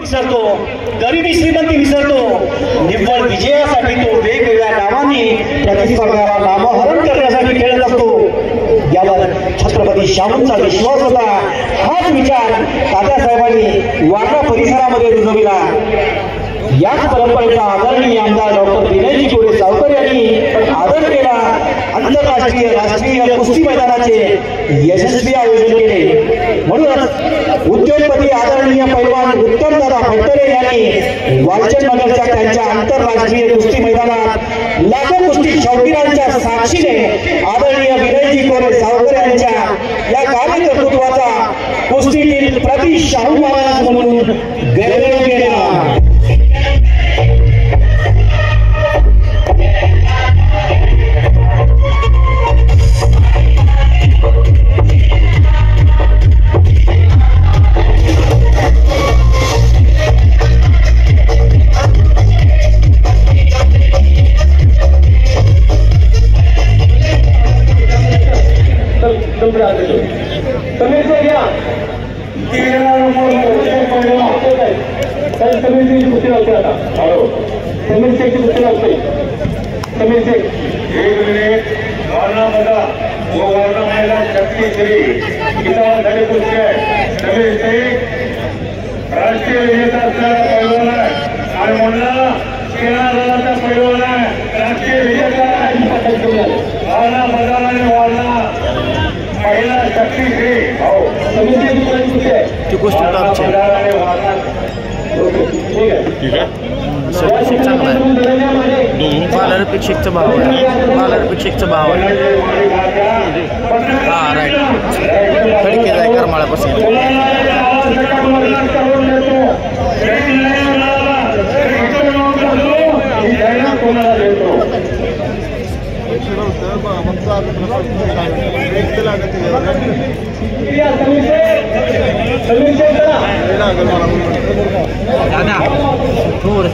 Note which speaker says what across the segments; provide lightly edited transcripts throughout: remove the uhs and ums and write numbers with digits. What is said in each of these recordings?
Speaker 1: विसरतो, गरिबी श्रीमंती विसरतो. निव्वळ विजयासाठी तो वेगवेगळ्या नावांनी प्रतिस्पर्धाला नामहरण करण्यासाठी खेळत असतो. यावर छत्रपती शाहूंचा विश्वास होता. हाच विचार तात्यासाहेबांनी वारणा परिसरामध्ये रुजविला. याच परंपरेचा आदरणीय आमदार डॉक्टर विनयजी कोरे सावकर यांनी आदर केला. आंतरराष्ट्रीय राष्ट्रीय कुस्ती मैदानाचे यशस्वी आयोजन केले. म्हणूनच उद्योगपती आदरणीय पैलवान उत्तमदादा फटरे यांनी वालचंदनगरच्या त्यांच्या आंतरराष्ट्रीय कुस्ती मैदानात लाखो कुस्ती शौकीनांच्या साक्षीने आदरणीय विनयजी कोरे सावकर यांच्या या कार्यकर्तृत्वाचा कुस्तीतील प्रति शाहू महाराज म्हणून गौरव केला.
Speaker 2: राष्ट्रीय विजेता पैलवान आणि म्हणला केरळचा पैलवान राष्ट्रीय विजेता वारणा मैदानाने वारणा महिला शक्तीश्री
Speaker 3: बालारपेक्षेचा भाव आहे. बालारपेक्षेचा भाव आहे. हा राईट खडके जाय करमाळापासून थोडं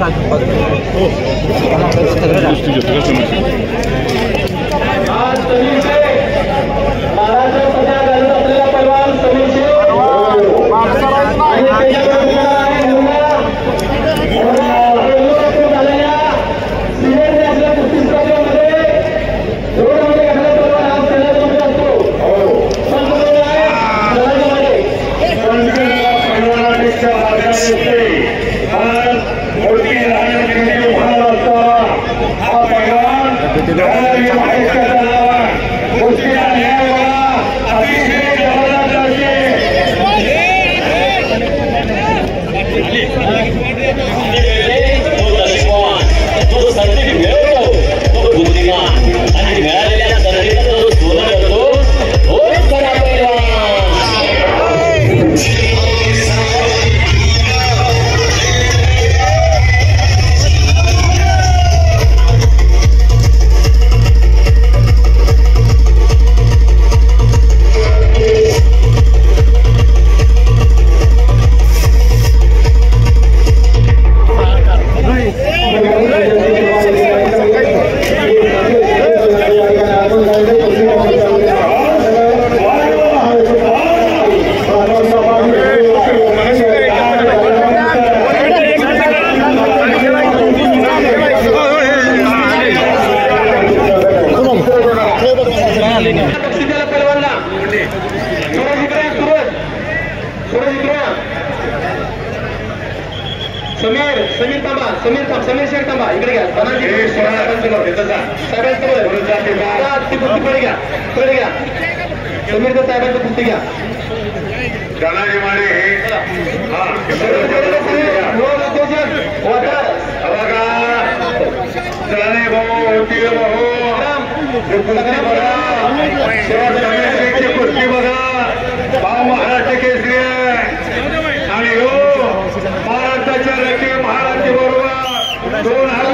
Speaker 2: समीर शेख थांबा इकडे घ्या. समीर साहेबांचं कुस्ती घ्या. तानाजी मारे कुस्ती बघा. महाराष्ट्र केसरी आणि महाराष्ट्राच्या रकी महाराष्ट्र बरोबर 2 हात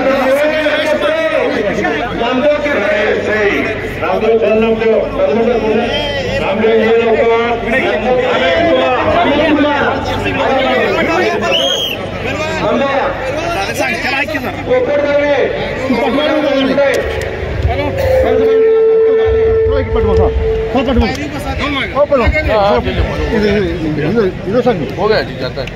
Speaker 4: हो गया जी जाता है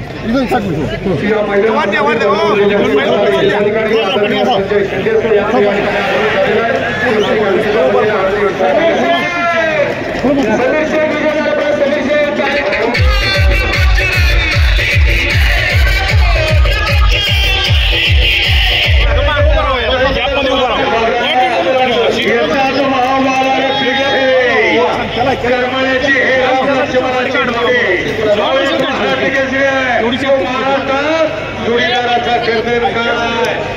Speaker 4: जोडीदाराचा कर्तव्य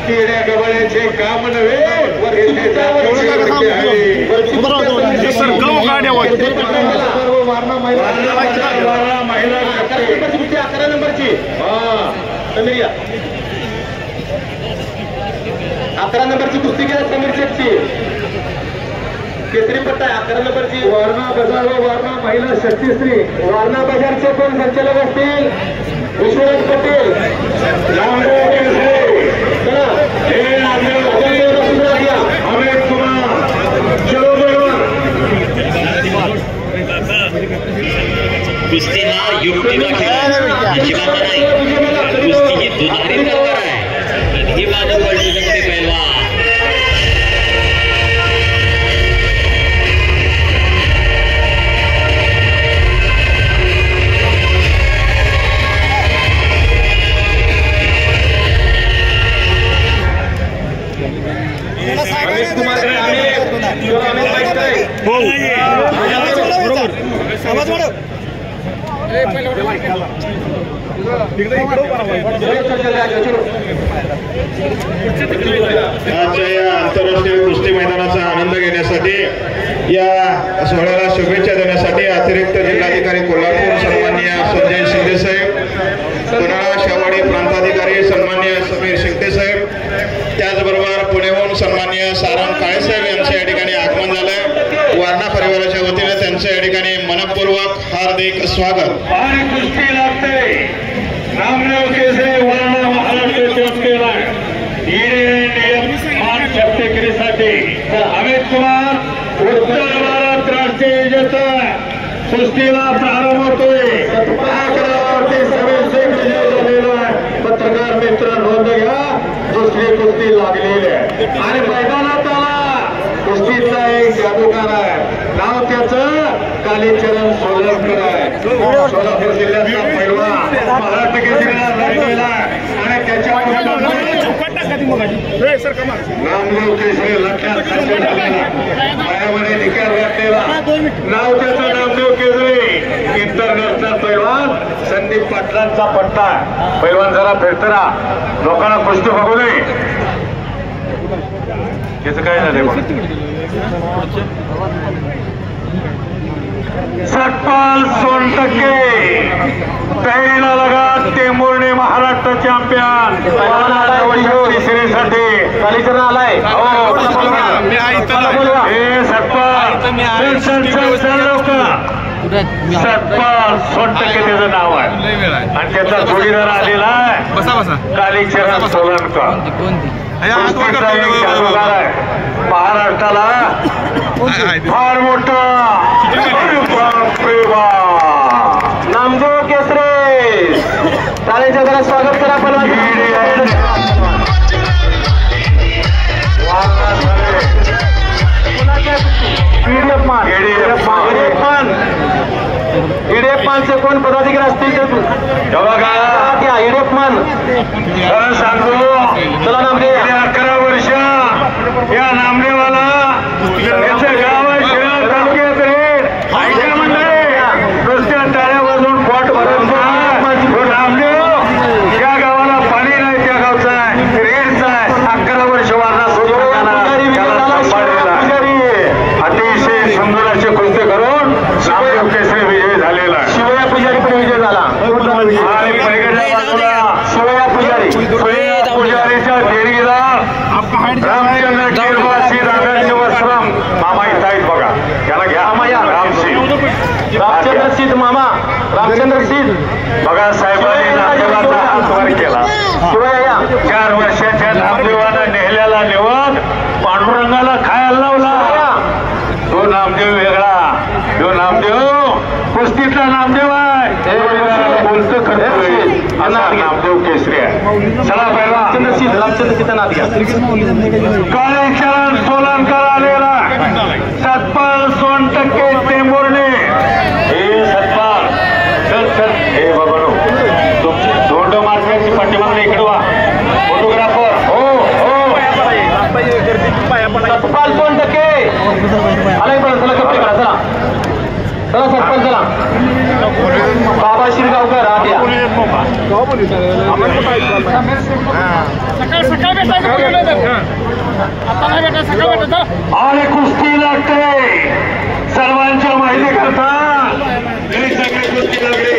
Speaker 4: किड्या गवळ्याचे काम नव्हे महिला 11 नंबरची 11 नंबरची कुस्ती केला समीर शेठची केसरी पट्टा 11 नंबरची वारणा बाजार व वारणा महिला शक्तीश्री वारणा बाजारचे कोण संचालक असतील विश्वनाथ पटेल अमित कुमार चलो
Speaker 1: कुस्तीला युक्तीला खेळा अजिबात नाही कुस्ती ही दुधारी प्रकार आहे ही बाजू पडली शकते पैलवान
Speaker 2: आंतरराष्ट्रीय कुस्ती मैदानाचा आनंद घेण्यासाठी या सोहळ्याला शुभेच्छा देण्यासाठी अतिरिक्त जिल्हाधिकारी कोल्हापूर सन्माननीय संजय शिंदे साहेब पन्हाळा शाहवाडी प्रांताधिकारी सन्माननीय समीर शिंदे साहेब त्याचबरोबर पुण्याहून सन्माननीय सारंग काळेसाहेब यांचं या ठिकाणी आगमन झालंय वारणा परिवाराच्या वतीने त्यांचं या ठिकाणी मनपूर्वक हार्दिक स्वागत
Speaker 4: कुस्ती लागते नामदेव केसरी वारणा महाराष्ट्र केला शक्तीगिरीसाठी अमित कुमार उत्तर भारत राष्ट्रीय विजेता कुस्तीला प्रारंभ होतोय पत्रकार मित्र नोंद घ्या दुसरी कुस्ती लागलेली आहे आणि मैदानात आला कुस्तीचा एक जादूगार आहे नाव त्याचं कालीचरण सोलंकर आहे सोलापूर जिल्ह्यातला पैलवान महाराष्ट्र केसरीला लढलेला आणि त्याच्या नामदेव केसरी लक्षात पायामध्ये निकाल घातलेला नाव त्याचं नामदेव केसरी इंटरनॅशनल पैलवान संदीप पाटलांचा पट्टा पैलवान जरा फिरतरा लोकांना कुस्ती बघू नये त्याचं काय झालंय सटपाल 100% पहिला लगात टेंभुर्णी महाराष्ट्र चॅम्पियन तिसरीसाठी कालीचरण आलाय हे सटपाल 100% त्याचं नाव आहे आणि त्याचा जोडीदार आलेला आहे कालीचरण सोलंकर महाराष्ट्राला फार मोठा नामदेव केसरे टाळ्यांच्या जरा स्वागत करा इडेपमानचे कोण पदाधिकारी असतील ते इडेपमान सांगतो चला नामदेव 11 वर्ष या नामदेवाला याचं गाव आहे शिराळ तालुक्यात ऐका म्हणले रस्त्या टाळ्या वाजून पोट भरत नामदेव या गावाला पाणी नाही त्या गावचा आहे रेडचा आहे 11 वर्ष वारणा अतिशय सुंदर असे कुस्ती करून नामदेव केसरी विजय झालेला आहे शिवया पुजारी पण विजय झाला आणि पलीकडच्या बाजूला शिवया पुजारीच्या देणगीदार रामचंद्र केरवासी राघांचे वस्त्रम मामा इथं आहेत बघा त्याला घ्या रामचंद्र सिद्ध मामा रामचंद्र सिद्ध बघा साहेबांनी नामदेवाचा आत्मवार केला शिवाय 4 वर्षाच्या नामदेवाला नेहल्याला नेवत पांडुरंगाला खायला लावला तो नामदेव वेगळा तो नामदेव खडखड असा नामदेव केसऱ्या. चला पहिला काळेचरण सोलनकर आलेला सतपाल सोनटक्के टेंभुर्णी. हे सतपाल चल हे बाबानो दोंड मार्केटची पाठीमागणे इकडे वा. फोटोग्राफर हो सतपाल सोनटक्के आलाय पण चला कपडे करा. चला चला सतपाल चला. बाबा शिरगावकर आत या. आणि कुस्ती लागते सर्वांच्या माहिती करता.
Speaker 2: सगळे कुस्ती लागले.